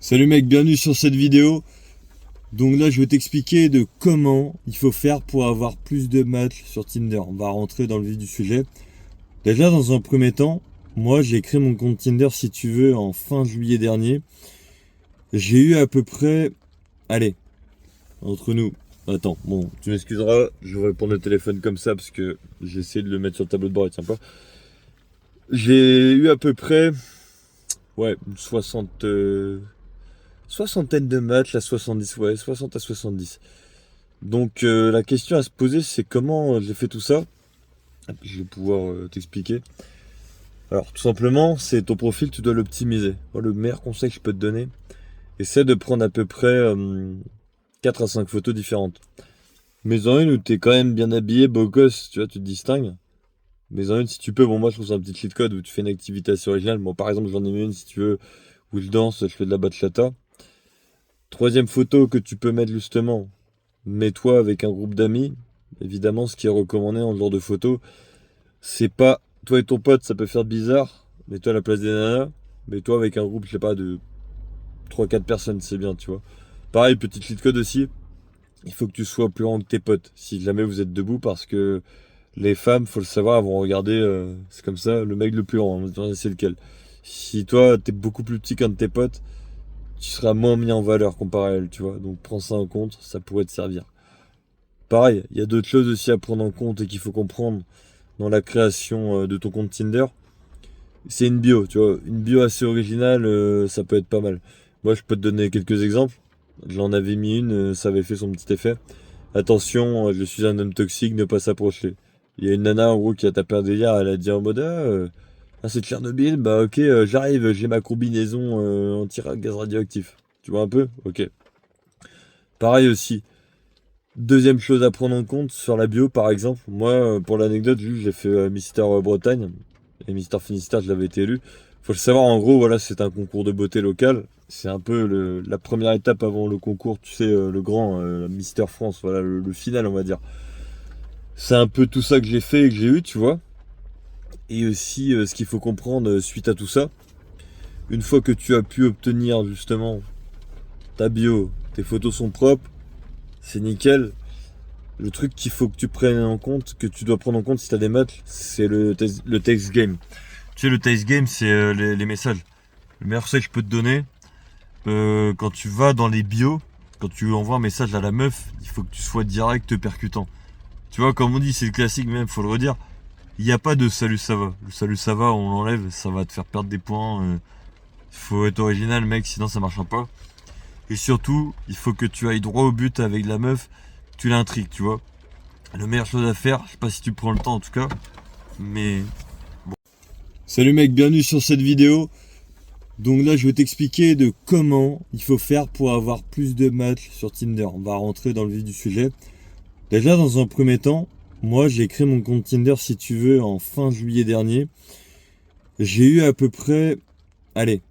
Salut mec, bienvenue sur cette vidéo. Donc là, je vais t'expliquer de comment il faut faire pour avoir plus de matchs sur Tinder. On va rentrer dans le vif du sujet. Déjà, dans un premier temps, moi, j'ai créé mon compte Tinder, si tu veux, en fin juillet dernier. J'ai eu à peu près... Allez, entre nous... Attends, bon, tu m'excuseras, je vais répondre au téléphone comme ça parce que j'ai essayé de le mettre sur le tableau de bord, il tient pas. J'ai eu à peu près... Ouais, une soixantaine de matchs à 70, ouais, 60 à 70. Donc la question à se poser, c'est comment j'ai fait tout ça. Et puis je vais pouvoir t'expliquer. Alors tout simplement, c'est ton profil, tu dois l'optimiser. Moi, le meilleur conseil que je peux te donner, essaie de prendre à peu près 4 à 5 photos différentes. Mais en une où tu es quand même bien habillé, beau gosse, tu vois, tu te distingues. Mais en une, si tu peux, bon moi je trouve ça un petit cheat code où tu fais une activité assez originale. Bon par exemple j'en ai mis une si tu veux, où je danse, je fais de la bachata. Troisième photo que tu peux mettre justement, mets-toi avec un groupe d'amis. Évidemment, ce qui est recommandé en ce genre de photo, c'est pas toi et ton pote, ça peut faire bizarre. Mets-toi à la place des nanas. Mets-toi avec un groupe, je sais pas, de trois quatre personnes, c'est bien, tu vois. Pareil, petit cheat code aussi. Il faut que tu sois plus grand que tes potes. Si jamais vous êtes debout, parce que les femmes, faut le savoir, elles vont regarder, c'est comme ça, le mec le plus grand. C'est lequel. Si toi, t'es beaucoup plus petit qu'un de tes potes, tu seras moins mis en valeur comparé à elle, tu vois. Donc prends ça en compte, ça pourrait te servir. Pareil, il y a d'autres choses aussi à prendre en compte et qu'il faut comprendre dans la création de ton compte Tinder. C'est une bio, tu vois. Une bio assez originale, ça peut être pas mal. Moi, je peux te donner quelques exemples. J'en avais mis une, ça avait fait son petit effet. Attention, je suis un homme toxique, ne pas s'approcher. Il y a une nana en gros qui a tapé un délire, elle a dit en mode ah, c'est Tchernobyl, bah ok, j'arrive, j'ai ma combinaison anti-gaz radioactif. Tu vois un peu? Ok. Pareil aussi. Deuxième chose à prendre en compte sur la bio, par exemple, moi, pour l'anecdote, juste, j'ai fait Mister Bretagne et Mister Finistère, je l'avais été élu. Faut le savoir, en gros, voilà, c'est un concours de beauté local. C'est un peu la première étape avant le concours, tu sais, le grand Mister France, voilà, le final, on va dire. C'est un peu tout ça que j'ai fait et que j'ai eu, tu vois. Et aussi, ce qu'il faut comprendre suite à tout ça, une fois que tu as pu obtenir justement ta bio, tes photos sont propres, c'est nickel. Le truc qu'il faut que tu prennes en compte, que tu dois prendre en compte si tu as des matchs, c'est le text game. Tu sais, le text game, c'est les messages. Le meilleur conseil que je peux te donner, quand tu vas dans les bios, quand tu envoies un message à la meuf, il faut que tu sois direct percutant. Tu vois, comme on dit, c'est le classique même, faut le redire. Il n'y a pas de salut ça va. Le salut ça va, on l'enlève, ça va te faire perdre des points. Il faut être original, mec, sinon ça marchera pas. Et surtout, il faut que tu ailles droit au but avec la meuf, tu l'intrigues, tu vois. La meilleure chose à faire, je sais pas si tu prends le temps en tout cas, mais... Salut mec, bienvenue sur cette vidéo. Donc là, je vais t'expliquer de comment il faut faire pour avoir plus de matchs sur Tinder. On va rentrer dans le vif du sujet. Déjà, dans un premier temps, moi, j'ai créé mon compte Tinder, si tu veux, en fin juillet dernier. J'ai eu à peu près... Allez,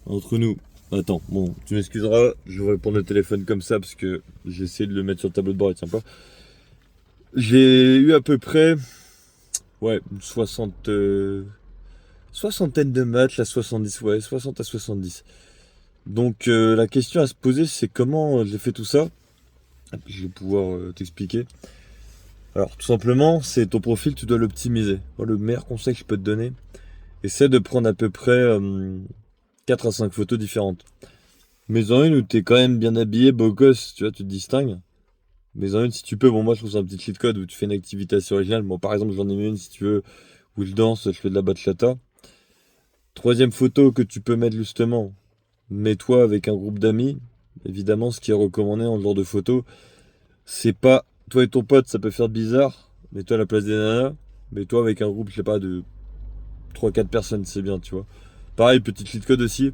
entre nous... Attends, bon, tu m'excuseras, je vais répondre au téléphone comme ça parce que j'ai essayé de le mettre sur le tableau de bord, il tient pas. J'ai eu à peu près... Ouais, une soixantaine de matchs à 70, ouais, 60 à 70. Donc la question à se poser, c'est comment j'ai fait tout ça. Et puis je vais pouvoir t'expliquer. Alors tout simplement, c'est ton profil, tu dois l'optimiser. Moi, le meilleur conseil que je peux te donner, essaie de prendre à peu près 4 à 5 photos différentes. Mais en une où tu es quand même bien habillé, beau gosse, tu vois, tu te distingues. Mais en une, si tu peux, bon moi je trouve ça un petit cheat code où tu fais une activité assez originale. Bon par exemple j'en ai mis une si tu veux, où je danse, je fais de la bachata. Troisième photo que tu peux mettre justement, mets-toi avec un groupe d'amis. Évidemment, ce qui est recommandé en ce genre de photo, c'est pas toi et ton pote, ça peut faire bizarre. Mets-toi à la place des nanas. Mets-toi avec un groupe, je sais pas, de trois quatre personnes, c'est bien, tu vois. Pareil, petit cheat code aussi.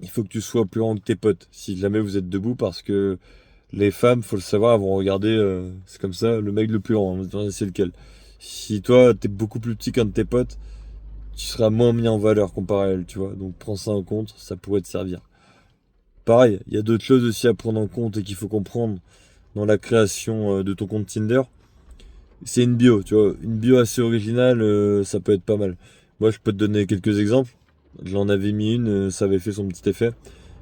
Il faut que tu sois plus grand que tes potes. Si jamais vous êtes debout, parce que les femmes, faut le savoir, elles vont regarder, c'est comme ça, le mec le plus grand. C'est lequel. Si toi, t'es beaucoup plus petit qu'un de tes potes, tu seras moins mis en valeur comparé à elle, tu vois. Donc prends ça en compte, ça pourrait te servir. Pareil, il y a d'autres choses aussi à prendre en compte et qu'il faut comprendre dans la création de ton compte Tinder. C'est une bio, tu vois. Une bio assez originale, ça peut être pas mal. Moi, je peux te donner quelques exemples. J'en avais mis une, ça avait fait son petit effet.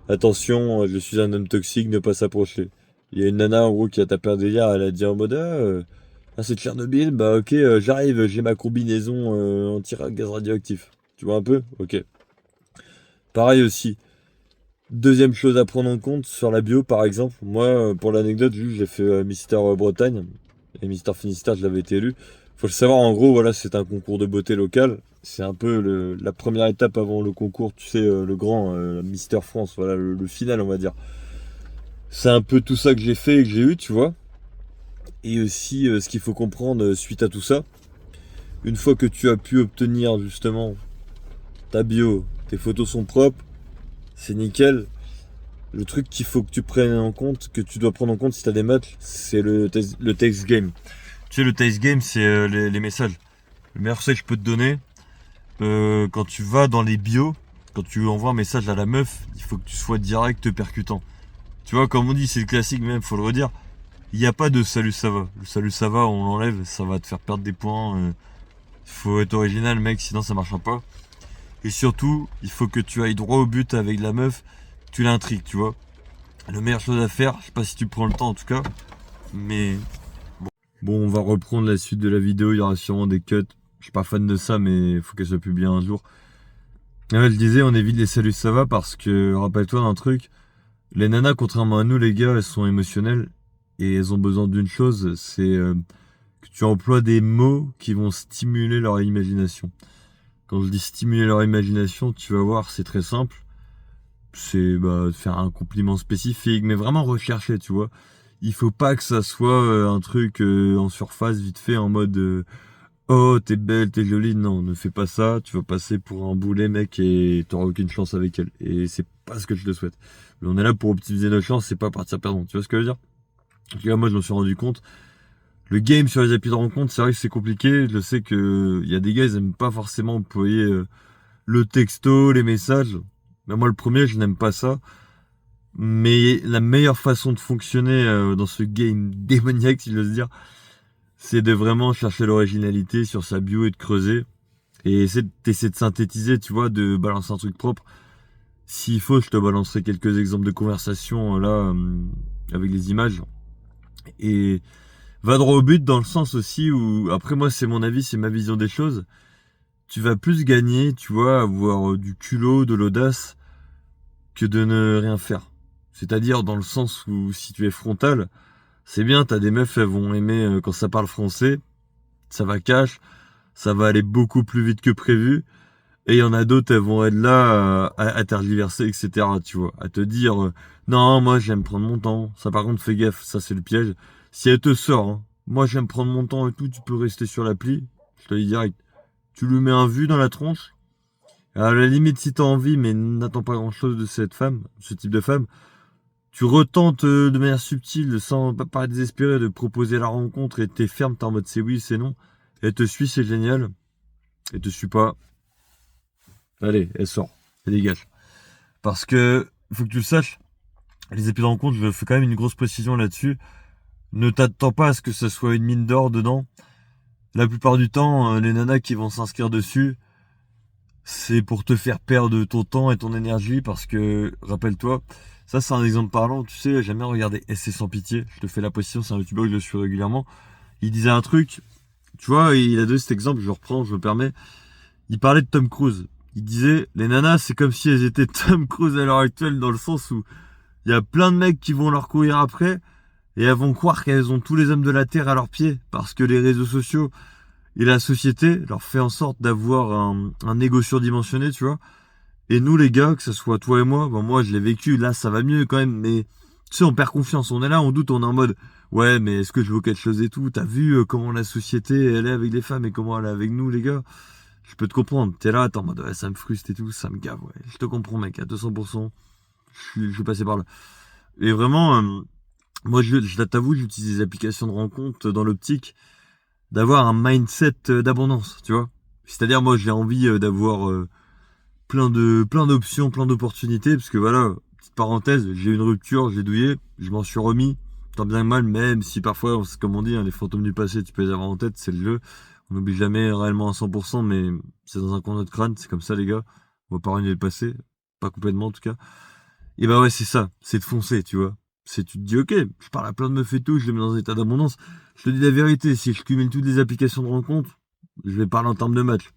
attention, je suis un homme toxique, ne pas s'approcher. Il y a une nana en gros qui a tapé un délire, elle a dit en mode ah c'est Tchernobyl, bah ok, j'arrive, j'ai ma combinaison anti-gaz radioactif. Tu vois un peu? Ok. Pareil aussi. Deuxième chose à prendre en compte sur la bio, par exemple, moi, pour l'anecdote, j'ai fait Mister Bretagne et Mister Finistère, je l'avais été élu. Faut le savoir, en gros, voilà, c'est un concours de beauté local. C'est un peu la première étape avant le concours, tu sais, le grand Mister France, voilà, le final, on va dire. C'est un peu tout ça que j'ai fait et que j'ai eu, tu vois. Et aussi, ce qu'il faut comprendre suite à tout ça, une fois que tu as pu obtenir justement ta bio, tes photos sont propres, c'est nickel. Le truc qu'il faut que tu prennes en compte, que tu dois prendre en compte si tu as des matchs, c'est le text game. Tu sais, le text game, c'est les messages. Le meilleur conseil que je peux te donner, quand tu vas dans les bios, quand tu envoies un message à la meuf, il faut que tu sois direct percutant. Tu vois, comme on dit, c'est le classique même, faut le redire. Il n'y a pas de salut ça va. Le salut ça va, on l'enlève, ça va te faire perdre des points. Faut être original, mec, sinon ça marchera pas. Et surtout, il faut que tu ailles droit au but avec la meuf, tu l'intrigues, tu vois. La meilleure chose à faire, je sais pas si tu prends le temps en tout cas, mais bon, on va reprendre la suite de la vidéo, il y aura sûrement des cuts. Je suis pas fan de ça, mais il faut qu'elle soit publiée un jour. Et ouais, je disais, on évite les saluts ça va parce que, rappelle-toi d'un truc, les nanas, contrairement à nous les gars, elles sont émotionnelles et elles ont besoin d'une chose, c'est que tu emploies des mots qui vont stimuler leur imagination. Quand je dis stimuler leur imagination, tu vas voir, c'est très simple. C'est de faire un compliment spécifique, mais vraiment recherché, tu vois. Il faut pas que ça soit un truc en surface, vite fait, en mode oh, t'es belle, t'es jolie. Non, ne fais pas ça, tu vas passer pour un boulet, mec, et t'auras aucune chance avec elle. Et c'est pas ce que je te souhaite. Mais on est là pour optimiser nos chances, c'est pas partir perdant. Tu vois ce que je veux dire? En tout cas, moi, je me suis rendu compte. Le game sur les applis de rencontre, c'est vrai que c'est compliqué. Je sais que il y a des gars, ils aiment pas forcément employer le texto, les messages. Mais moi, le premier, je n'aime pas ça. Mais la meilleure façon de fonctionner dans ce game démoniaque, si j'ose dire, c'est de vraiment chercher l'originalité sur sa bio et de creuser. Et essayer de synthétiser, tu vois, de balancer un truc propre. S'il faut, je te balancerai quelques exemples de conversation là, avec les images. Et va droit au but dans le sens aussi où, après moi, c'est mon avis, c'est ma vision des choses. Tu vas plus gagner, tu vois, avoir du culot, de l'audace, que de ne rien faire. C'est-à-dire dans le sens où si tu es frontal, c'est bien, t'as des meufs, elles vont aimer quand ça parle français, ça va cash, ça va aller beaucoup plus vite que prévu, et il y en a d'autres, elles vont être là à tergiverser, etc., tu vois, à te dire, non, moi j'aime prendre mon temps, ça par contre fais gaffe, ça c'est le piège, si elle te sort, hein, moi j'aime prendre mon temps et tout, tu peux rester sur l'appli, je te dis direct, tu lui mets un vu dans la tronche, à la limite si t'as envie, mais n'attends pas grand chose de cette femme, ce type de femme, tu retentes de manière subtile, sans pas paraître désespéré, de proposer la rencontre et t'es ferme, t'es en mode c'est oui, c'est non. Elle te suit, c'est génial. Elle te suit pas. Allez, elle sort. Elle dégage. Parce que, faut que tu le saches, les applis de rencontre, je fais quand même une grosse précision là-dessus. Ne t'attends pas à ce que ce soit une mine d'or dedans. La plupart du temps, les nanas qui vont s'inscrire dessus, c'est pour te faire perdre ton temps et ton énergie parce que, rappelle-toi, ça c'est un exemple parlant, tu sais, j'ai jamais regardé SC sans pitié, je te fais la position, c'est un youtubeur que je suis régulièrement. Il disait un truc, tu vois, il a donné cet exemple, je le reprends, je me permets. Il parlait de Tom Cruise. Il disait, les nanas, c'est comme si elles étaient Tom Cruise à l'heure actuelle, dans le sens où il y a plein de mecs qui vont leur courir après et elles vont croire qu'elles ont tous les hommes de la Terre à leurs pieds parce que les réseaux sociaux et la société leur fait en sorte d'avoir un ego surdimensionné, tu vois. Et nous, les gars, que ce soit toi et moi, bon, moi, je l'ai vécu, là, ça va mieux quand même, mais tu sais, on perd confiance. On est là, on doute, on est en mode, ouais, mais est-ce que je vaux quelque chose et tout? T'as vu comment la société, elle est avec les femmes et comment elle est avec nous, les gars? Je peux te comprendre. T'es là, t'es en mode, ouais, ça me frustre et tout, ça me gave, ouais. Je te comprends, mec, à 200%. Je suis passé par là. Et vraiment, moi, je t'avoue, j'utilise les applications de rencontre dans l'optique d'avoir un mindset d'abondance, tu vois. C'est-à-dire, moi, j'ai envie d'avoir plein d'options, plein d'opportunités, parce que voilà, petite parenthèse, j'ai eu une rupture, j'ai douillé, je m'en suis remis, tant bien que mal, même si parfois, comme on dit, hein, les fantômes du passé, tu peux les avoir en tête, c'est le jeu. On n'oublie jamais réellement à 100%, mais c'est dans un coin de notre crâne, c'est comme ça, les gars. On va pas renier le passé, pas complètement en tout cas. Et bah ouais, c'est ça, c'est de foncer, tu vois. C'est, tu te dis, ok, je parle à plein de meufs et tout, je les mets dans un état d'abondance. Je te dis la vérité, si je cumule toutes les applications de rencontre, je vais parler en termes de match.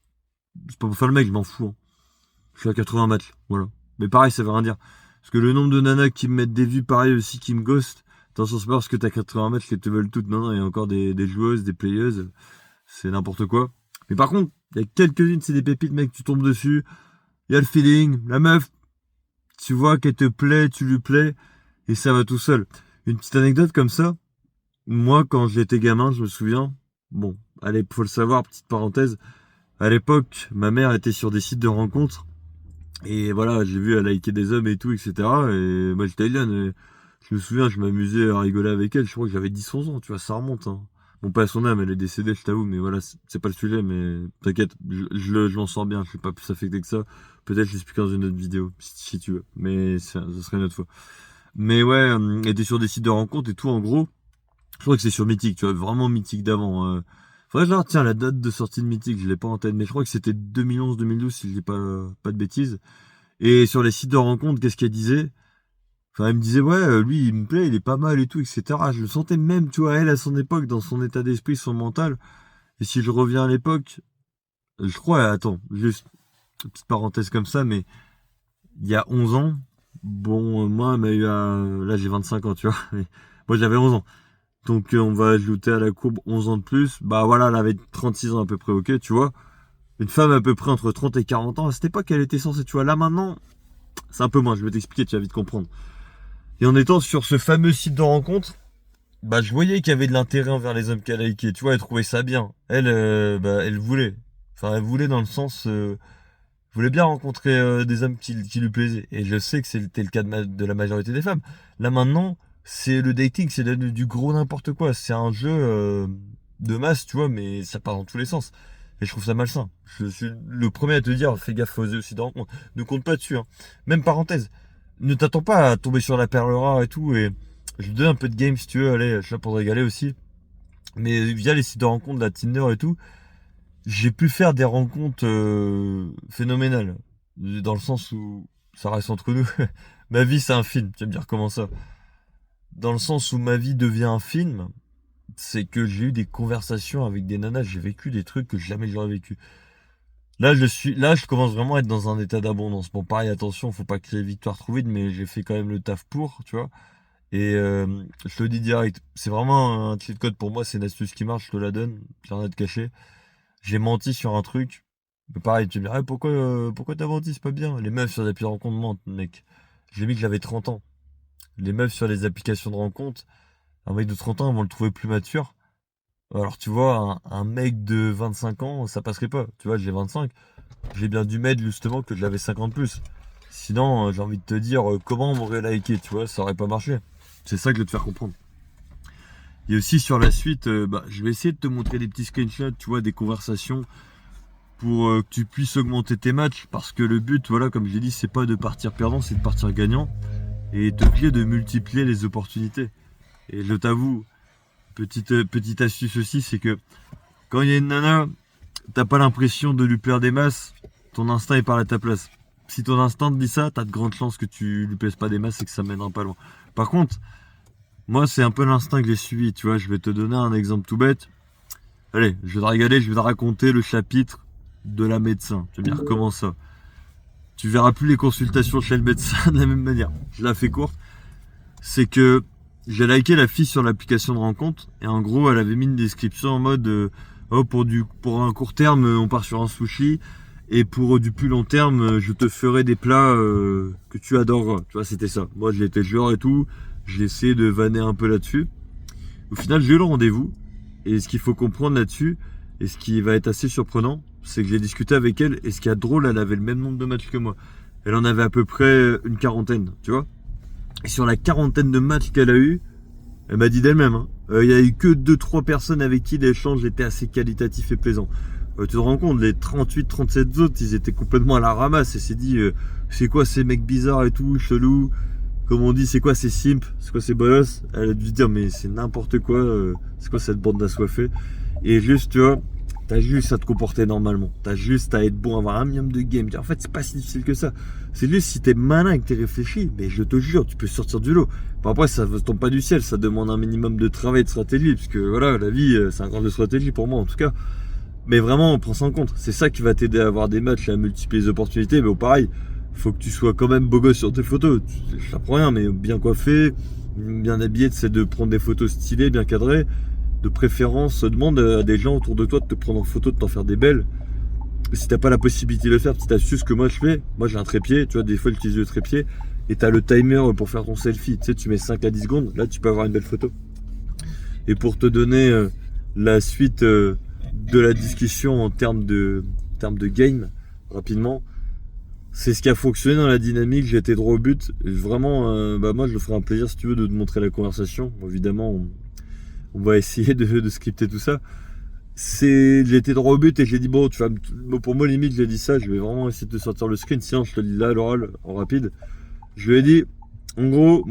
C'est pas pour faire le mec, je m'en fous, hein. Je suis à 80 matchs, voilà. Mais pareil, ça veut rien dire. Parce que le nombre de nanas qui me mettent des vues, pareil aussi, qui me ghostent, attention, c'est pas parce que t'as 80 matchs qu'elles te veulent toutes. Non, non, il y a encore des joueuses, des playeuses, c'est n'importe quoi. Mais par contre, il y a quelques-unes, c'est des pépites, mec, tu tombes dessus, il y a le feeling, la meuf, tu vois qu'elle te plaît, tu lui plais, et ça va tout seul. Une petite anecdote comme ça, moi, quand j'étais gamin, je me souviens, bon, allez, faut le savoir, petite parenthèse, à l'époque, ma mère était sur des sites de rencontres, et voilà, j'ai vu elle liker des hommes et tout, etc. Et moi, j'étais jeune, et je me souviens, je m'amusais à rigoler avec elle, je crois que j'avais 10-11 ans, tu vois, ça remonte, hein. Bon, pas à son âme, elle est décédée, je t'avoue, mais voilà, c'est pas le sujet, mais t'inquiète, je m'en sors bien, je suis pas plus affecté que ça. Peut-être je l'explique dans une autre vidéo, si tu veux, mais ce serait une autre fois. Mais ouais, elle était sur des sites de rencontres et tout, en gros. Je crois que c'est sur Mythique, tu vois, vraiment Mythique d'avant. Faudrait que je retiens la date de sortie de Mythique, je l'ai pas en tête, mais je crois que c'était 2011-2012 si je dis pas de bêtises. Et sur les sites de rencontres, qu'est-ce qu'elle disait? Enfin, elle me disait, ouais, lui, il me plaît, il est pas mal et tout, etc. Je le sentais même, tu vois, elle, à son époque, dans son état d'esprit, son mental. Et si je reviens à l'époque, je crois, attends, juste, une petite parenthèse comme ça, mais il y a 11 ans, bon, moi, elle m'a eu là, j'ai 25 ans, tu vois. Mais moi, j'avais 11 ans. Donc, on va ajouter à la courbe 11 ans de plus. Bah voilà, elle avait 36 ans à peu près, ok, tu vois. Une femme à peu près entre 30 et 40 ans, à cette époque, elle était censée, tu vois. Là, maintenant, c'est un peu moins, je vais t'expliquer, tu vas vite comprendre. Et en étant sur ce fameux site de rencontre, bah je voyais qu'il y avait de l'intérêt envers les hommes qu'elle likait. Tu vois, elle trouvait ça bien. Elle, bah, elle voulait. Enfin, elle voulait dans le sens, voulait bien rencontrer des hommes qui lui plaisaient. Et je sais que c'était le cas de la majorité des femmes. Là maintenant, c'est le dating, c'est du gros n'importe quoi. C'est un jeu de masse, tu vois, mais ça part dans tous les sens. Et je trouve ça malsain. Je suis le premier à te dire, fais gaffe aux aussi de rencontre. Ne compte pas dessus, hein. Même parenthèse, ne t'attends pas à tomber sur la perle rare et tout. Et je te donne un peu de game si tu veux. Allez, je suis là pour te régaler aussi. Mais via les sites de rencontres, la Tinder et tout, j'ai pu faire des rencontres phénoménales. Dans le sens où ça reste entre nous. Ma vie, c'est un film. Tu vas me dire comment ça? Dans le sens où ma vie devient un film, c'est que j'ai eu des conversations avec des nanas. J'ai vécu des trucs que jamais j'aurais vécu. Là, je commence vraiment à être dans un état d'abondance. Bon, pareil, attention, faut pas crier victoire trop vite, mais j'ai fait quand même le taf pour, tu vois. Et je te le dis direct, c'est vraiment un cheat code pour moi, c'est une astuce qui marche, je te la donne, j'ai rien à te cacher. J'ai menti sur un truc. Mais pareil, tu me dirais, pourquoi t'as menti, c'est pas bien. Les meufs sur des applis de rencontre mentent, mec. J'ai mis que j'avais 30 ans. Les meufs sur les applications de rencontre, un mec de 30 ans, ils vont le trouver plus mature. Alors tu vois, un mec de 25 ans, ça passerait pas. Tu vois, j'ai 25. J'ai bien dû mettre justement que je l'avais 50 plus. Sinon, j'ai envie de te dire, comment on m'aurait liké, tu vois, ça aurait pas marché. C'est ça que je veux te faire comprendre. Et aussi sur la suite, bah, je vais essayer de te montrer des petits screenshots, tu vois, des conversations pour que tu puisses augmenter tes matchs. Parce que le but, voilà, comme je l'ai dit, c'est pas de partir perdant, c'est de partir gagnant. Et t'obliger de multiplier les opportunités. Et je t'avoue, petite astuce aussi, c'est que quand il y a une nana, t'as pas l'impression de lui plaire des masses, ton instinct il parle à ta place. Si ton instinct te dit ça, t'as de grandes chances que tu lui plaises pas des masses et que ça mènera pas loin. Par contre, moi c'est un peu l'instinct que j'ai suivi, tu vois, je vais te donner un exemple tout bête. Allez, je vais te régaler, je vais te raconter le chapitre de la médecin. Tu vas me dire comment ça. Tu verras plus les consultations chez le médecin de la même manière. Je la fais courte. C'est que j'ai liké la fille sur l'application de rencontre et en gros elle avait mis une description en mode oh, pour un court terme on part sur un sushi et pour du plus long terme je te ferai des plats que tu adoreras. Tu vois, c'était ça. Moi je l'étais genre et tout, j'ai essayé de vanner un peu là-dessus. Au final j'ai eu le rendez-vous et ce qu'il faut comprendre là-dessus et ce qui va être assez surprenant, c'est que j'ai discuté avec elle et ce qui est drôle, elle avait le même nombre de matchs que moi. Elle en avait à peu près une quarantaine, tu vois. Et sur la quarantaine de matchs qu'elle a eu, elle m'a dit d'elle-même, hein, il y a eu que 2-3 personnes avec qui l'échange était assez qualitatif et plaisant. Tu te rends compte, les 38-37 autres, ils étaient complètement à la ramasse et s'est dit, c'est quoi ces mecs bizarres et tout, chelous, comme on dit, c'est quoi ces simps, c'est quoi ces bolos. Elle a dû se dire, mais c'est n'importe quoi, c'est quoi cette bande d'assoiffés. Et juste, tu vois, T'as juste à te comporter normalement. T'as juste à être bon, avoir un minimum de game. En fait, c'est pas si difficile que ça. C'est juste si t'es malin et que t'es réfléchi, mais je te jure, tu peux sortir du lot. Bon, après, ça ne tombe pas du ciel, ça demande un minimum de travail et de stratégie, parce que voilà, la vie, c'est un grand de stratégie pour moi en tout cas. Mais vraiment, on prend ça en compte. C'est ça qui va t'aider à avoir des matchs et à multiplier les opportunités. Mais au pareil, faut que tu sois quand même beau gosse sur tes photos. Je t'apprends rien, mais bien coiffé, bien habillé, c'est de prendre des photos stylées, bien cadrées. De préférence, demande à des gens autour de toi de te prendre en photo, de t'en faire des belles. Si t'as pas la possibilité de le faire, petite astuce que moi je fais, moi j'ai un trépied, tu vois, des fois j'utilise le trépied, et t'as le timer pour faire ton selfie. Tu sais, tu mets 5 à 10 secondes, là tu peux avoir une belle photo. Et pour te donner la suite de la discussion en termes de game, rapidement, c'est ce qui a fonctionné dans la dynamique, j'ai été droit au but. Et vraiment, moi je me ferai un plaisir si tu veux de te montrer la conversation. Bon, évidemment, on va essayer de scripter tout ça. J'ai été droit au but et j'ai dit bon, tu vas pour moi limite j'ai dit ça, je vais vraiment essayer de te sortir le screen, sinon je te le dis là à l'oral en rapide. Je lui ai dit en gros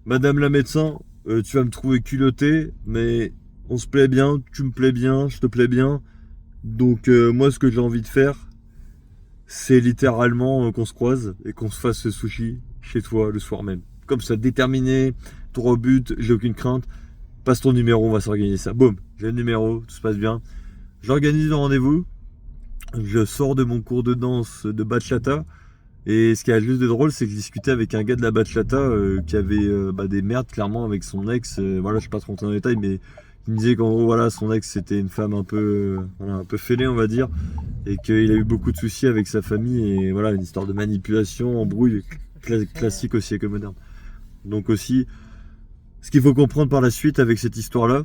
madame la médecin, tu vas me trouver culotté, mais on se plaît bien, tu me plais bien, je te plais bien. Donc moi ce que j'ai envie de faire, c'est littéralement qu'on se croise et qu'on se fasse ce sushi chez toi le soir même. Comme ça, déterminé, droit au but, j'ai aucune crainte. Passe ton numéro, on va s'organiser ça. Boum, j'ai le numéro, tout se passe bien. J'organise le rendez-vous. Je sors de mon cours de danse de bachata. Et ce qui est juste de drôle, c'est que je discutais avec un gars de la bachata qui avait des merdes clairement avec son ex. Voilà, je ne vais pas trop rentrer dans les détails, mais il me disait qu'en gros, voilà, son ex c'était une femme un peu, un peu fêlée, on va dire, et qu'il a eu beaucoup de soucis avec sa famille. Et voilà, une histoire de manipulation, embrouille classique aussi avec le moderne. Donc aussi. Ce qu'il faut comprendre par la suite avec cette histoire-là,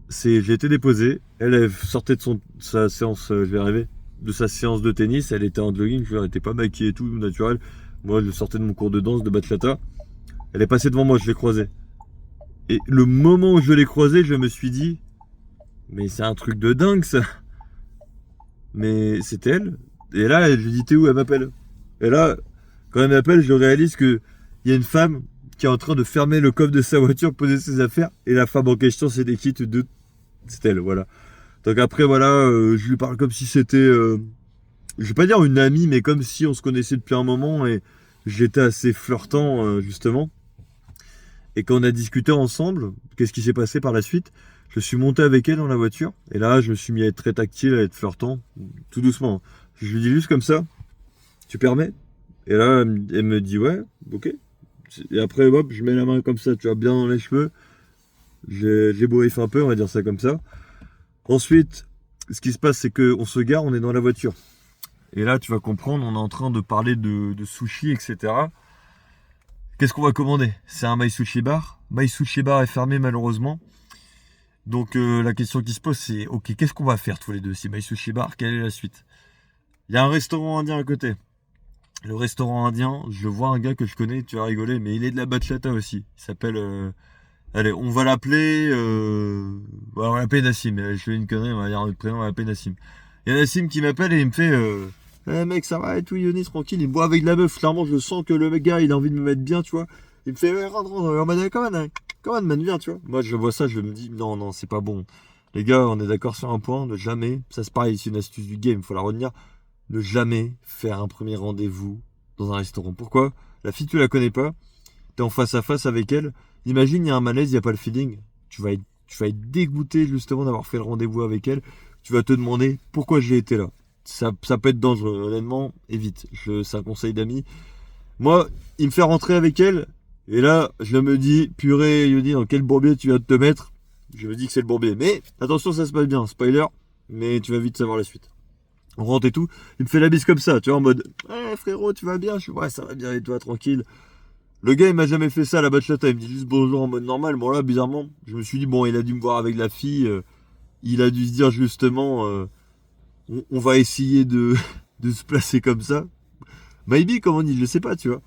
c'est j'ai été déposé, elle sortait de sa séance, je vais arriver, de sa séance de tennis, elle était en jogging, elle était pas maquillée et tout, naturel. Moi, je sortais de mon cours de danse, de bachata. Elle est passée devant moi, je l'ai croisée. Et le moment où je l'ai croisée, je me suis dit, mais c'est un truc de dingue ça. Mais c'était elle. Et là, je lui dis, t'es où? Elle m'appelle. Et là, quand elle m'appelle, je réalise que il y a une femme qui est en train de fermer le coffre de sa voiture, poser ses affaires, et la femme en question, c'est qui, tu te doutes? C'est elle, voilà. Donc après, voilà, je lui parle comme si c'était, je vais pas dire une amie, mais comme si on se connaissait depuis un moment, et j'étais assez flirtant, justement. Et quand on a discuté ensemble, qu'est-ce qui s'est passé par la suite? Je suis monté avec elle dans la voiture, et là, je me suis mis à être très tactile, à être flirtant, tout doucement. Je lui dis juste comme ça, tu permets? Et là, elle me dit, ouais, ok. Et après, hop, je mets la main comme ça, tu vois, bien dans les cheveux. J'ébouriffe un peu, on va dire ça comme ça. Ensuite, ce qui se passe, c'est qu'on se gare, on est dans la voiture. Et là, tu vas comprendre, on est en train de parler de sushi, etc. Qu'est-ce qu'on va commander? C'est un Mai Sushi Bar. Mai Sushi Bar est fermé, malheureusement. Donc, la question qui se pose, c'est, ok, qu'est-ce qu'on va faire tous les deux? Si Mai Sushi Bar, quelle est la suite? Il y a un restaurant indien à côté. Le restaurant indien, je vois un gars que je connais, tu vas rigoler, mais il est de la bachata aussi. Il s'appelle... allez, on va l'appeler... on va l'appeler Nassim. Je fais une connerie, on va dire le prénom, on va l'appeler Nassim. Il y a Nassim qui m'appelle et il me fait... mec, ça va et tout, Yoni, tranquille. Il me boit avec de la meuf. Clairement, je sens que le gars, il a envie de me mettre bien, tu vois. Il me fait, ouais, rentre, en mode, comment man, viens, tu vois. Moi, je vois ça, je me dis, non, c'est pas bon. Les gars, on est d'accord sur un point, ne jamais... Ça, c'est pareil, c'est une astuce du game, faut la retenir. Ne jamais faire un premier rendez-vous dans un restaurant. Pourquoi? La fille, tu la connais pas, t'es en face à face avec elle. Imagine, il y a un malaise, il n'y a pas le feeling. Tu vas être dégoûté justement d'avoir fait le rendez-vous avec elle. Tu vas te demander pourquoi j'ai été là. Ça peut être dangereux, honnêtement, évite. C'est un conseil d'ami. Moi, il me fait rentrer avec elle, et là, je me dis, purée, Yodi, dans quel bourbier tu vas te mettre? Je me dis que c'est le bourbier. Mais attention, ça se passe bien, spoiler, mais tu vas vite savoir la suite. On rentre et tout, il me fait la bise comme ça, tu vois, en mode frérot, tu vas bien? Je suis ouais, ça va bien et toi, tranquille. Le gars, il m'a jamais fait ça à la bachata, il me dit juste bonjour en mode normal. Bon, là, bizarrement, je me suis dit, bon, il a dû me voir avec la fille, il a dû se dire justement, on va essayer de se placer comme ça. Maybe, comme on dit, je sais pas, tu vois.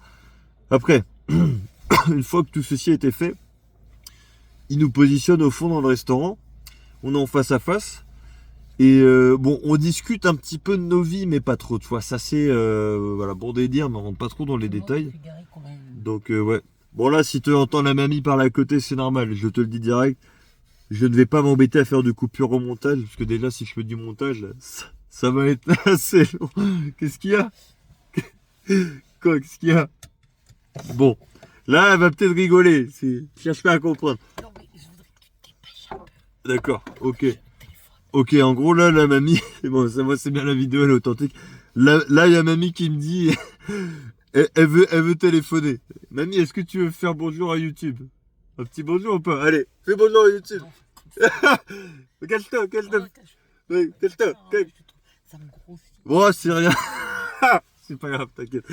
Après, une fois que tout ceci a été fait, il nous positionne au fond dans le restaurant, on est en face à face. Et on discute un petit peu de nos vies, mais pas trop, tu vois. Ça, c'est, voilà, bon délire, mais on rentre pas trop dans les détails. Donc, ouais. Bon, là, si tu entends la mamie par là à côté, c'est normal, je te le dis direct. je ne vais pas m'embêter à faire de coupures au montage, parce que déjà, si je fais du montage, ça va être assez long. Qu'est-ce qu'il y a? Quoi, qu'est-ce qu'il y a? Bon, là, elle va peut-être rigoler. Je cherche pas à comprendre. Non, mais je voudrais que tu te dépêches un peu. D'accord, ok. Je téléphone. Ok, en gros, là, la mamie, bon, ça, moi, c'est bien la vidéo, elle est authentique. Là, il y a mamie qui me dit, elle veut téléphoner. Mamie, est-ce que tu veux faire bonjour à YouTube? Un petit bonjour ou pas? Allez, fais bonjour à YouTube. Cache-toi. Ouais, cache-toi. Ça me grossit. Bon, c'est rien. C'est pas grave, t'inquiète.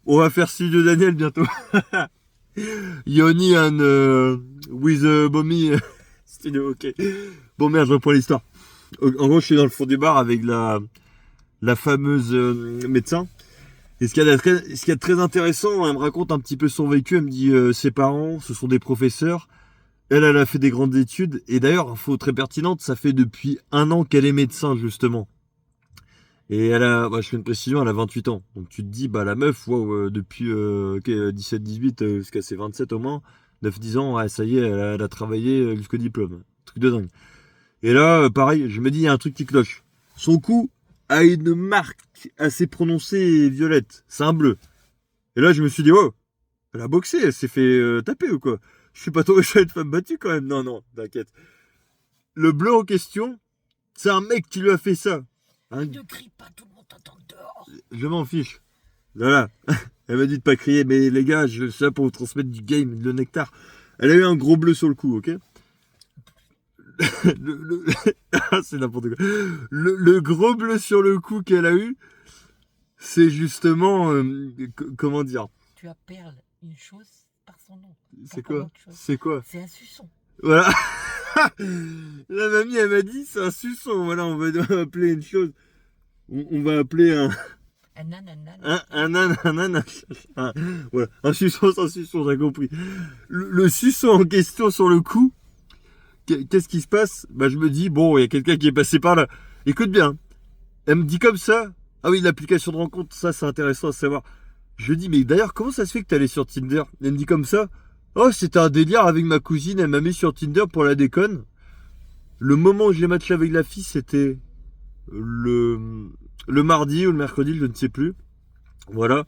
On va faire Studio Daniel bientôt. Yoni and with Mommy Studio, ok. Bon, merde, je reprends l'histoire. En gros, je suis dans le fond du bar avec la fameuse médecin. Et ce qu'il y a de très intéressant, elle me raconte un petit peu son vécu. Elle me dit ses parents, ce sont des professeurs. Elle a fait des grandes études. Et d'ailleurs, info très pertinente, ça fait depuis 1 an qu'elle est médecin, justement. Et je fais une précision, elle a 28 ans. Donc tu te dis, bah la meuf, wow, depuis 17-18 jusqu'à ses 27 au moins, 9-10 ans, ouais, ça y est, elle a travaillé jusqu'au diplôme. Truc de dingue. Et là, pareil, je me dis, il y a un truc qui cloche. Son cou a une marque assez prononcée et violette. C'est un bleu. Et là, je me suis dit, oh, elle a boxé, elle s'est fait taper ou quoi? Je suis pas tombé sur une femme battue quand même. Non, t'inquiète. Le bleu en question, c'est un mec qui lui a fait ça. Ne crie pas, tout le monde t'entend dehors. Je m'en fiche. Voilà. Elle m'a dit de pas crier, mais les gars, je suis là pour vous transmettre du game, le nectar. Elle a eu un gros bleu sur le cou, ok? C'est n'importe quoi. Le gros bleu sur le cou qu'elle a eu, c'est justement... comment dire? Tu appelles une chose par son nom. C'est quoi? C'est quoi? C'est un suçon. Voilà. La mamie, elle m'a dit, c'est un suçon. Voilà, on va appeler une chose. On va appeler un... Voilà, un suçon, c'est un suçon, j'ai compris. Le suçon en question sur le coup, qu'est-ce qui se passe? Bah, je me dis, bon, il y a quelqu'un qui est passé par là. Écoute bien, elle me dit comme ça. Ah oui, l'application de rencontre, ça, c'est intéressant à savoir. Je lui dis, mais d'ailleurs, comment ça se fait que t'es allé sur Tinder? Elle me dit comme ça. Oh, c'était un délire avec ma cousine, elle m'a mis sur Tinder pour la déconne. Le moment où j'ai matché avec la fille, c'était le mardi ou le mercredi, je ne sais plus. Voilà.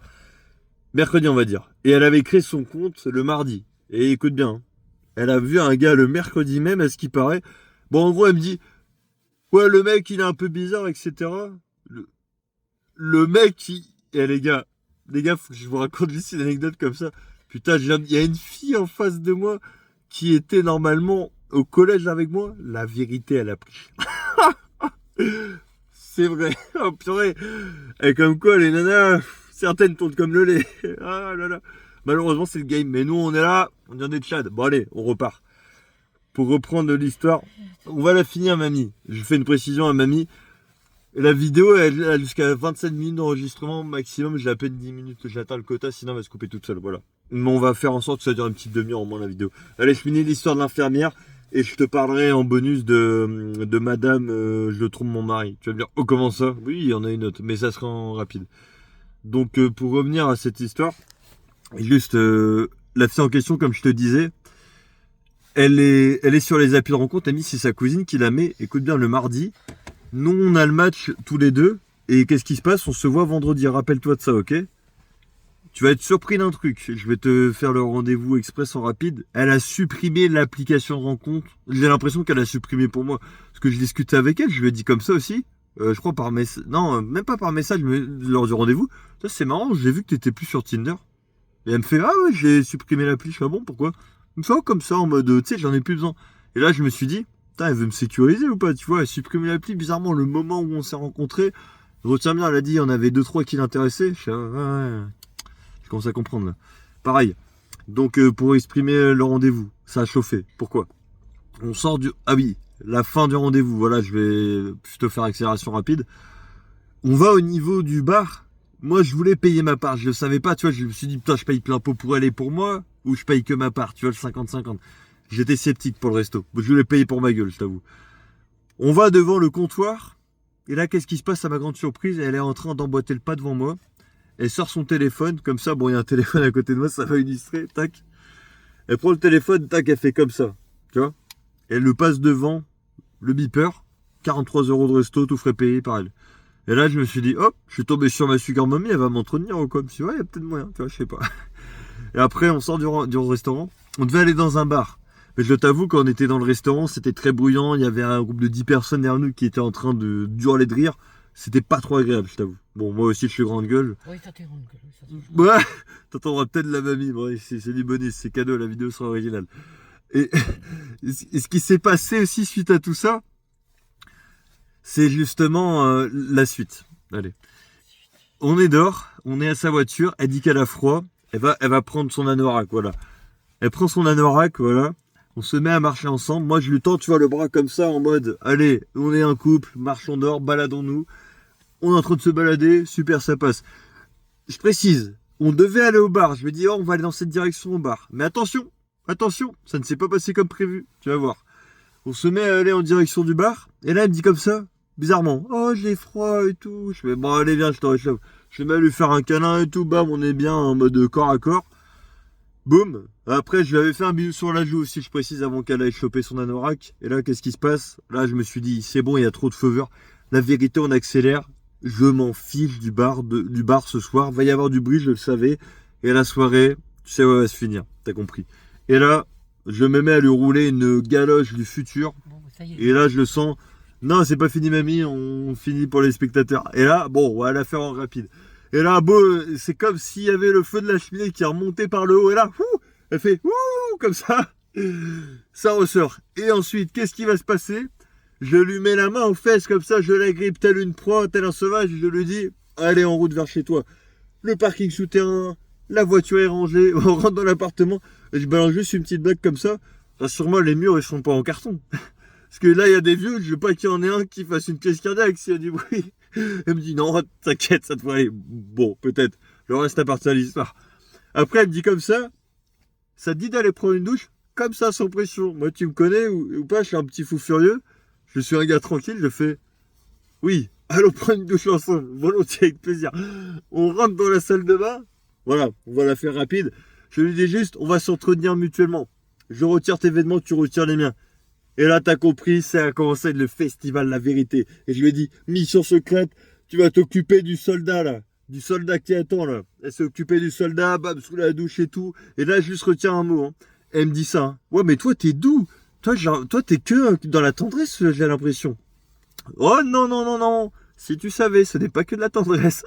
Mercredi, on va dire. Et elle avait créé son compte le mardi. Et écoute bien, hein, elle a vu un gars le mercredi même, à ce qui paraît. Bon, en gros, elle me dit, ouais, le mec, il est un peu bizarre, etc. Le mec, eh, les gars, faut que je vous raconte juste une anecdote comme ça. Putain, il y a une fille en face de moi qui était normalement au collège avec moi. La vérité, elle a pris. C'est vrai. Oh purée. Et comme quoi, les nanas, certaines tournent comme le lait. Ah là là. Malheureusement, c'est le game. Mais nous, on est là, on vient des Tchad. Bon, allez, on repart. Pour reprendre l'histoire, on va la finir, mamie. Je fais une précision à mamie. La vidéo, elle a jusqu'à 27 minutes d'enregistrement maximum. J'ai à peine 10 minutes que j'atteins le quota, sinon elle va se couper toute seule. Voilà. Mais on va faire en sorte que ça dure une petite demi-heure au moins la vidéo. Allez, je finis l'histoire de l'infirmière et je te parlerai en bonus de madame, je le trompe mon mari. Tu vas me dire, oh, comment ça? Oui, il y en a une autre, mais ça sera en rapide. Donc, pour revenir à cette histoire, juste, la fille en question, comme je te disais, elle est sur les applis de rencontre. Amy, c'est sa cousine qui la met, écoute bien, le mardi. Nous, on a le match tous les deux. Et qu'est-ce qui se passe? On se voit vendredi. Rappelle-toi de ça, ok? Tu vas être surpris d'un truc. Je vais te faire le rendez-vous express en rapide. Elle a supprimé l'application de rencontre. J'ai l'impression qu'elle a supprimé pour moi. Parce que je discutais avec elle. Je lui ai dit comme ça aussi. Je crois par message. Non, même pas par message, mais lors du rendez-vous. Ça, c'est marrant. J'ai vu que t'étais plus sur Tinder. Et elle me fait, ah ouais, j'ai supprimé l'appli. Je fais, ah bon, pourquoi? Elle me fait, oh, comme ça, en mode, tu sais, j'en ai plus besoin. Et là, je me suis dit, putain, elle veut me sécuriser ou pas? Tu vois, elle supprime l'appli. Bizarrement, le moment où on s'est rencontrés, je retiens bien, elle a dit, il y en avait 2-3 qui l'intéressaient. Je fais, ouais. Je commence à comprendre là. Pareil. Donc, pour exprimer le rendez-vous, ça a chauffé. Pourquoi? On sort du... Ah oui, la fin du rendez-vous. Voilà, je vais plutôt faire accélération rapide. On va au niveau du bar. Moi, je voulais payer ma part. Je ne savais pas, tu vois. Je me suis dit, putain, je paye plein pot pour elle et pour moi. Ou je paye que ma part, tu vois, le 50-50. J'étais sceptique pour le resto. Je voulais payer pour ma gueule, je t'avoue. On va devant le comptoir. Et là, qu'est-ce qui se passe à ma grande surprise? Elle est en train d'emboîter le pas devant moi. Elle sort son téléphone, comme ça, bon, il y a un téléphone à côté de moi, ça va illustrer, tac. Elle prend le téléphone, tac, elle fait comme ça, tu vois. elle le passe devant le beeper, 43 € de resto, tout frais payé par elle. Et là, je me suis dit, hop, je suis tombé sur ma sugar mommy, elle va m'entretenir ou quoi. Je me suis dit, ouais, il y a peut-être moyen, tu vois, je sais pas. Et après, on sort du restaurant. On devait aller dans un bar. Mais je t'avoue, quand on était dans le restaurant, c'était très bruyant. Il y avait un groupe de 10 personnes derrière nous qui étaient en train de hurler de rire. C'était pas trop agréable, je t'avoue. Bon, moi aussi, je suis grande gueule. Oui, ça t'est rond, oui, ça se joue. Ouais, t'entendras peut-être la mamie. Bon, c'est du bonus, c'est cadeau, la vidéo sera originale. Et, et ce qui s'est passé aussi suite à tout ça, c'est justement la suite. Allez. On est dehors, on est à sa voiture, elle dit qu'elle a froid, elle va prendre son anorak, voilà. Elle prend son anorak, voilà. On se met à marcher ensemble. Moi, je lui tends, tu vois, le bras comme ça, en mode, allez, on est un couple, marchons dehors, baladons-nous. On est en train de se balader, super, ça passe. Je précise, on devait aller au bar. Je lui dis, oh, on va aller dans cette direction au bar. Mais attention, attention, ça ne s'est pas passé comme prévu, tu vas voir. On se met à aller en direction du bar, et là, elle me dit comme ça, bizarrement, oh, j'ai froid et tout. Je fais, bon, allez, viens, je te réchauffe. Je me mets à lui faire un câlin et tout, bam, on est bien en mode corps à corps. Boum. Après, je lui avais fait un bisou sur la joue aussi, je précise, avant qu'elle aille choper son anorak. Et là, qu'est-ce qui se passe? Là, je me suis dit, c'est bon, il y a trop de faveur. La vérité, on accélère. Je m'en fiche du bar ce soir. Va y avoir du bruit, je le savais. Et la soirée, tu sais où elle va se finir. T'as compris. Et là, je me mets à lui rouler une galoche du futur. Bon, ça y est. Et là, je le sens. Non, c'est pas fini, mamie. On finit pour les spectateurs. Et là, bon, on va la faire en rapide. Et là, beau, c'est comme s'il y avait le feu de la cheminée qui remontait par le haut. Et là, elle fait comme ça. Ça ressort. Et ensuite, qu'est-ce qui va se passer? Je lui mets la main aux fesses comme ça, je la grippe telle une proie, tel un sauvage. Et je lui dis, allez, en route vers chez toi. Le parking souterrain, la voiture est rangée, on rentre dans l'appartement. Et je balance juste une petite blague comme ça. Rassure-moi, les murs, ils sont pas en carton. Parce que là, il y a des vieux, je veux pas qu'il y en ait un qui fasse une crise cardiaque s'il y a du bruit. Elle me dit, non, t'inquiète, ça devrait aller. Bon, peut-être. Le reste appartient à l'histoire. Après, elle me dit comme ça te dit d'aller prendre une douche comme ça, sans pression. Moi, tu me connais ou pas, je suis un petit fou furieux. Je suis un gars tranquille, je fais oui, allons prendre une douche ensemble, volontiers, avec plaisir. On rentre dans la salle de bain, voilà, on va la faire rapide. Je lui dis juste, on va s'entretenir mutuellement. Je retire tes vêtements, tu retires les miens. Et là, t'as compris, ça a commencé le festival, la vérité. Et je lui ai dit, mission secrète, tu vas t'occuper du soldat, là. Du soldat qui attend, là. Elle s'est occupée du soldat, bam, sous la douche et tout. Et là, je juste retiens un mot. Hein. Elle me dit ça. Hein. Ouais, mais toi, t'es doux. Toi, t'es que dans la tendresse, j'ai l'impression. Oh, non, non, non, non. Si tu savais, ce n'est pas que de la tendresse.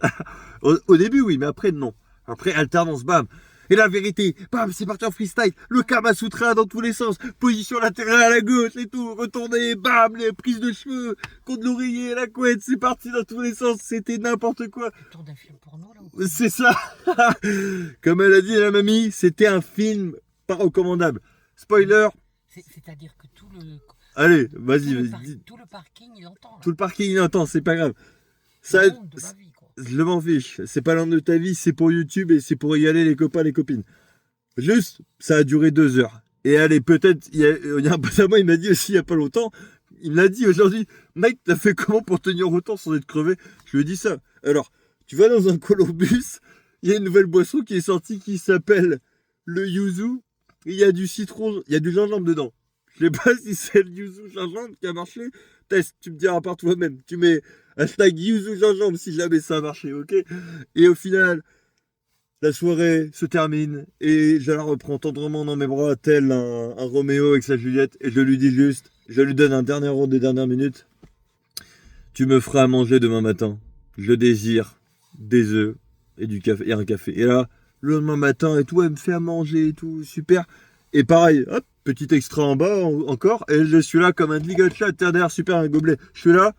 Au début, oui, mais après, non. Après, alternance, bam. Et la vérité, bam, c'est parti en freestyle. Le Kama Sutra dans tous les sens. Position latérale à la gauche et tout. Retourner, bam, les prises de cheveux. Contre l'oreiller, la couette, c'est parti dans tous les sens. C'était n'importe quoi. Tu tournes un film porno, là ou... C'est ça. Comme elle a dit la mamie, c'était un film pas recommandable. Spoiler. C'est-à-dire que tout le... Allez, vas-y. Tout le parking, il entend, là. Tout le parking, il entend, c'est pas grave. Ça, Le monde de ma vie, quoi. je m'en fiche. C'est pas l'homme de ta vie, c'est pour YouTube et c'est pour régaler les copains, les copines. Juste, ça a duré 2 heures. Et allez, peut-être, il y a un pote à moi, il m'a dit aussi il y a pas longtemps, il me l'a dit aujourd'hui, mec, t'as fait comment pour tenir autant sans être crevé? Je lui ai dit ça. Alors, tu vas dans un Columbus, il y a une nouvelle boisson qui est sortie qui s'appelle le yuzu. Il y a du citron, il y a du gingembre dedans. Je sais pas si c'est le yuzu gingembre qui a marché. Test, tu me diras par toi-même. Tu mets hashtag yuzu gingembre si jamais ça a marché, ok? Et au final, la soirée se termine et je la reprends tendrement dans mes bras, tel un Roméo avec sa Juliette. Et je lui dis juste, je lui donne un dernier rond des dernières minutes. Tu me feras à manger demain matin. Je désire des œufs et du café et un café. Et là, le lendemain matin et tout, elle me fait à manger et tout, super. Et pareil, hop, petit extra en bas encore. Et je suis là comme un ligotcha, terre derrière, super, un gobelet. Je suis là,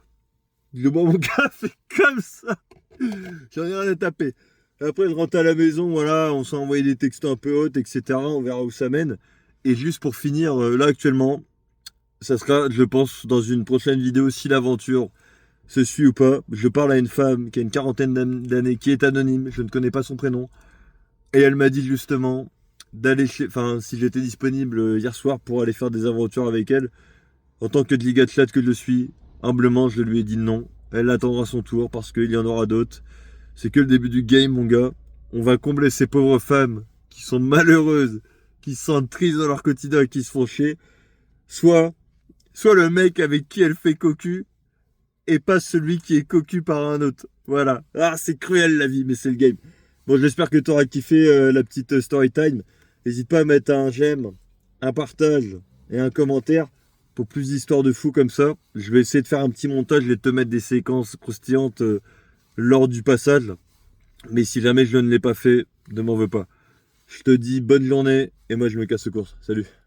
je bois mon café comme ça. J'en ai rien à taper. Après, je rentre à la maison, voilà, on s'est envoyé des textos un peu hautes, etc. On verra où ça mène. Et juste pour finir, là actuellement, ça sera, je pense, dans une prochaine vidéo, si l'aventure se suit ou pas. Je parle à une femme qui a une quarantaine d'années, qui est anonyme, je ne connais pas son prénom. Et elle m'a dit justement d'aller si j'étais disponible hier soir pour aller faire des aventures avec elle. En tant que ligachat que je suis, humblement, je lui ai dit non. Elle attendra son tour parce qu'il y en aura d'autres. C'est que le début du game, mon gars. On va combler ces pauvres femmes qui sont malheureuses, qui se sentent tristes dans leur quotidien et qui se font chier. Soit soit le mec avec qui elle fait cocu, et pas celui qui est cocu par un autre. Voilà. Ah, c'est cruel la vie, mais c'est le game. Bon, j'espère que tu auras kiffé la petite story time. N'hésite pas à mettre un j'aime, un partage et un commentaire pour plus d'histoires de fous comme ça. Je vais essayer de faire un petit montage et de te mettre des séquences croustillantes lors du passage. Mais si jamais je ne l'ai pas fait, ne m'en veux pas. Je te dis bonne journée et moi je me casse aux courses. Salut.